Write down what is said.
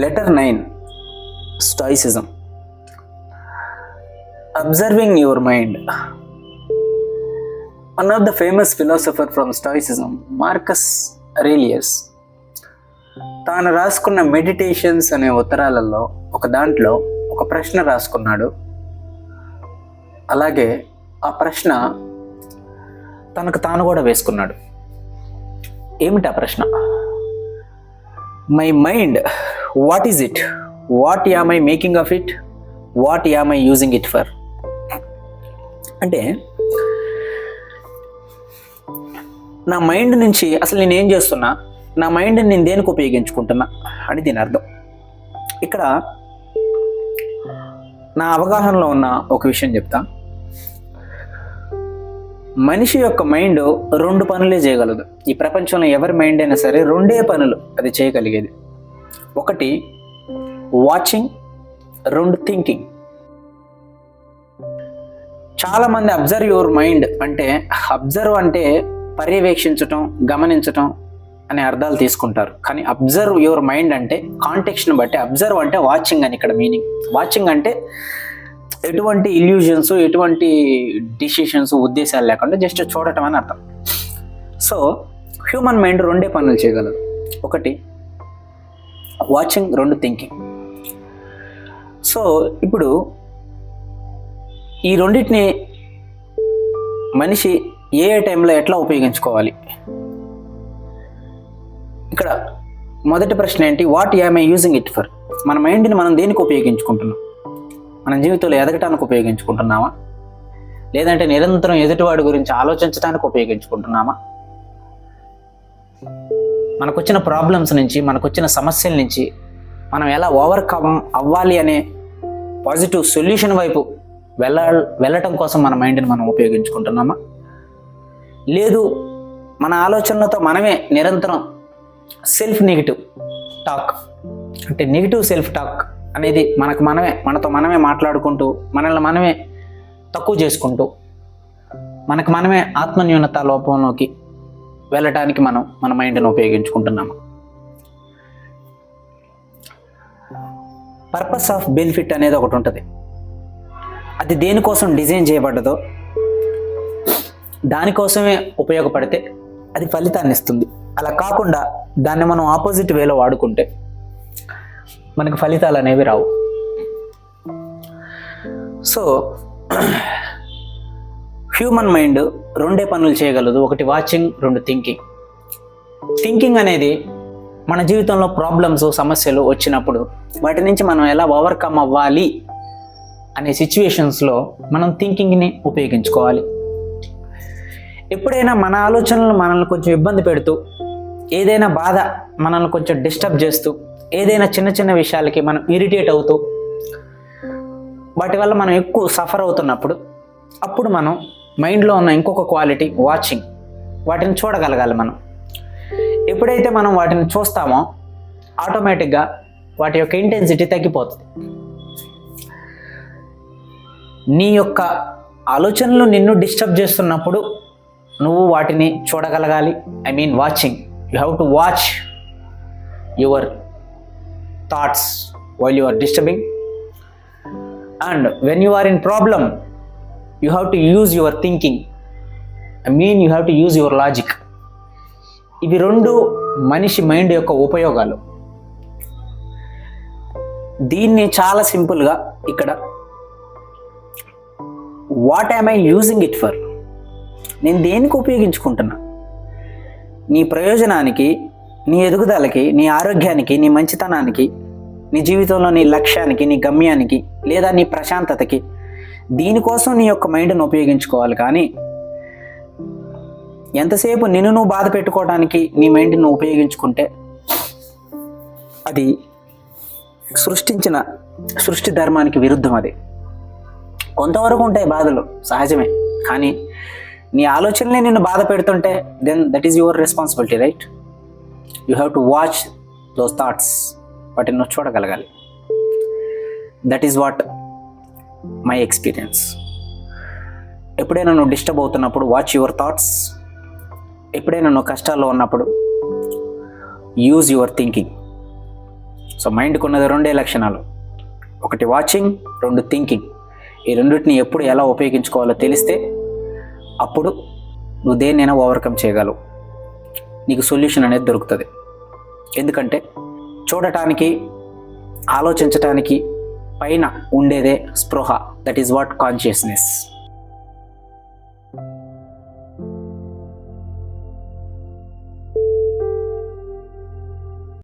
Letter 9, Stoicism. Observing your mind. One of the famous philosopher from Stoicism, Marcus Aurelius, తాను రాసుకున్న meditations అనే ఉత్తరాలలో ఒక దాంట్లో ఒక ప్రశ్న రాసుకున్నాడు. అలాగే ఆ ప్రశ్న తనకు తాను కూడా వేసుకున్నాడు. ఏమిటి ఆ ప్రశ్న? My mind, what is it? What am I making of it? What am I using it for? అంటే నా మైండ్ నుంచి అసలు నేను ఏం చేస్తున్నా, నా మైండ్ని నేను దేనికి ఉపయోగించుకుంటున్నా అని దీని అర్థం. ఇక్కడ నా అవగాహనలో ఉన్న ఒక విషయం చెప్తా. మనిషి యొక్క మైండ్ రెండు పనులే చేయగలదు. ఈ ప్రపంచంలో ఎవరి మైండ్ అయినా సరే రెండే పనులు అది చేయగలిగేది. ఒకటి వాచింగ్, రెండు థింకింగ్. చాలామంది అబ్జర్వ్ యువర్ మైండ్ అంటే, అబ్జర్వ్ అంటే పర్యవేక్షించటం, గమనించటం అనే అర్థాలు తీసుకుంటారు. కానీ అబ్జర్వ్ యువర్ మైండ్ అంటే కాంటెక్స్ట్ని బట్టి, అబ్జర్వ్ అంటే వాచింగ్ అని ఇక్కడ మీనింగ్. వాచింగ్ అంటే ఎటువంటి ఇల్యూజన్స్, ఎటువంటి డిసిషన్స్, ఉద్దేశాలు లేకుండా జస్ట్ చూడటం అని అర్థం. సో హ్యూమన్ మైండ్ రెండే పనులు చేయగలదు. ఒకటి వాచింగ్, రెండు థింకింగ్. సో ఇప్పుడు ఈ రెండింటిని మనిషి ఏ టైంలో ఎట్లా ఉపయోగించుకోవాలి? ఇక్కడ మొదటి ప్రశ్న ఏంటి? What am I using it for? మన మైండ్ని మనం దేనికి ఉపయోగించుకుంటున్నాం? మన జీవితంలో ఎదగటానికి ఉపయోగించుకుంటున్నామా, లేదంటే నిరంతరం ఎదుటివాడి గురించి ఆలోచించడానికి ఉపయోగించుకుంటున్నామా? మనకు వచ్చిన ప్రాబ్లమ్స్ నుంచి, మనకు వచ్చిన సమస్యల నుంచి మనం ఎలా ఓవర్కమ్ అవ్వాలి అనే పాజిటివ్ సొల్యూషన్ వైపు వెళ్ళటం కోసం మన మైండ్ని మనం ఉపయోగించుకుంటున్నామా? లేదు, మన ఆలోచనలతో మనమే నిరంతరం సెల్ఫ్ నెగిటివ్ టాక్, అంటే నెగిటివ్ సెల్ఫ్ టాక్ అనేది మనతో మనమే మాట్లాడుకుంటూ, మనల్ని మనమే తక్కువ చేసుకుంటూ, మనకు మనమే ఆత్మన్యూనత లోపంలోకి వెళ్ళటానికి మన మైండ్ని ఉపయోగించుకుంటున్నాము. పర్పస్ ఆఫ్ బెనిఫిట్ అనేది ఒకటి ఉంటుంది. అది దేనికోసం డిజైన్ చేయబడ్డదో దానికోసమే ఉపయోగపడితే అది ఫలితాన్ని ఇస్తుంది. అలా కాకుండా దాన్ని మనం ఆపోజిట్ వేలో వాడుకుంటే మనకి ఫలితాలు అనేవి రావు. సో హ్యూమన్ మైండ్ రెండే పనులు చేయగలదు. ఒకటి వాచింగ్, రెండు థింకింగ్. థింకింగ్ అనేది మన జీవితంలో ప్రాబ్లమ్స్, సమస్యలు వచ్చినప్పుడు వాటి నుంచి మనం ఎలా ఓవర్కమ్ అవ్వాలి అనే సిచ్యువేషన్స్లో మనం థింకింగ్ని ఉపయోగించుకోవాలి. ఎప్పుడైనా మన ఆలోచనలు మనల్ని కొంచెం ఇబ్బంది పెడుతూ, ఏదైనా బాధ మనల్ని కొంచెం డిస్టర్బ్ చేస్తూ, ఏదైనా చిన్న చిన్న విషయాలకి మనం ఇరిటేట్ అవుతూ, వాటి వల్ల మనం ఎక్కువ సఫర్ అవుతున్నప్పుడు, అప్పుడు మనం మైండ్లో ఉన్న ఇంకొక క్వాలిటీ వాచింగ్, వాటిని చూడగలగాలి. మనం ఎప్పుడైతే మనం వాటిని చూస్తామో ఆటోమేటిక్గా వాటి యొక్క ఇంటెన్సిటీ తగ్గిపోతుంది. నీ యొక్క ఆలోచనలు నిన్ను డిస్టర్బ్ చేస్తున్నప్పుడు నువ్వు వాటిని చూడగలగాలి. I mean watching. You have to watch your thoughts while you are disturbing. And when you are in problem you have to use your thinking. I mean you have to use your logic. ఇవి రెండు మనిషి mind యొక్క ఉపయోగాలు. దీన్ని చాలా సింపుల్గా ఇక్కడ what am I using it for? నేను దేనికి ఉపయోగించుకుంటున్నా? నీ ప్రయోజనానికి, నీ ఎదుగుదలకి, నీ ఆరోగ్యానికి, నీ మంచితనానికి, నీ జీవితంలో నీ లక్ష్యానికి, నీ గమ్యానికి, లేదా నీ ప్రశాంతతకి, దీనికోసం నీ యొక్క మైండ్ని ఉపయోగించుకోవాలి. కానీ ఎంతసేపు నిన్ను నువ్వు బాధ పెట్టుకోవడానికి నీ మైండ్ని ఉపయోగించుకుంటే అది సృష్టించిన సృష్టి ధర్మానికి విరుద్ధం. అది కొంతవరకు ఉంటాయి బాధలు, సహజమే. కానీ నీ ఆలోచనలే నిన్ను బాధ పెడుతుంటే then that is your responsibility, right? You have to watch those thoughts. వాటిని నువ్వు చూడగలగాలి. That is what my experience. ఎప్పుడైనా నువ్వు డిస్టర్బ్ అవుతున్నప్పుడు వాచ్ యువర్ థాట్స్. ఎప్పుడైనా నువ్వు కష్టాల్లో ఉన్నప్పుడు యూజ్ యువర్ థింకింగ్. సో మైండ్కి ఉన్నది రెండే లక్షణాలు, ఒకటి వాచింగ్, రెండు థింకింగ్. ఈ రెండింటిని ఎప్పుడు ఎలా ఉపయోగించుకోవాలో తెలిస్తే అప్పుడు నువ్వు దేన్నైనా ఓవర్కమ్ చేయగలవు, నీకు సొల్యూషన్ అనేది దొరుకుతుంది. ఎందుకంటే చూడటానికి, ఆలోచించటానికి పైన ఉండేదే స్పృహ, దట్ ఈస్ వాట్ కాన్షియస్నెస్.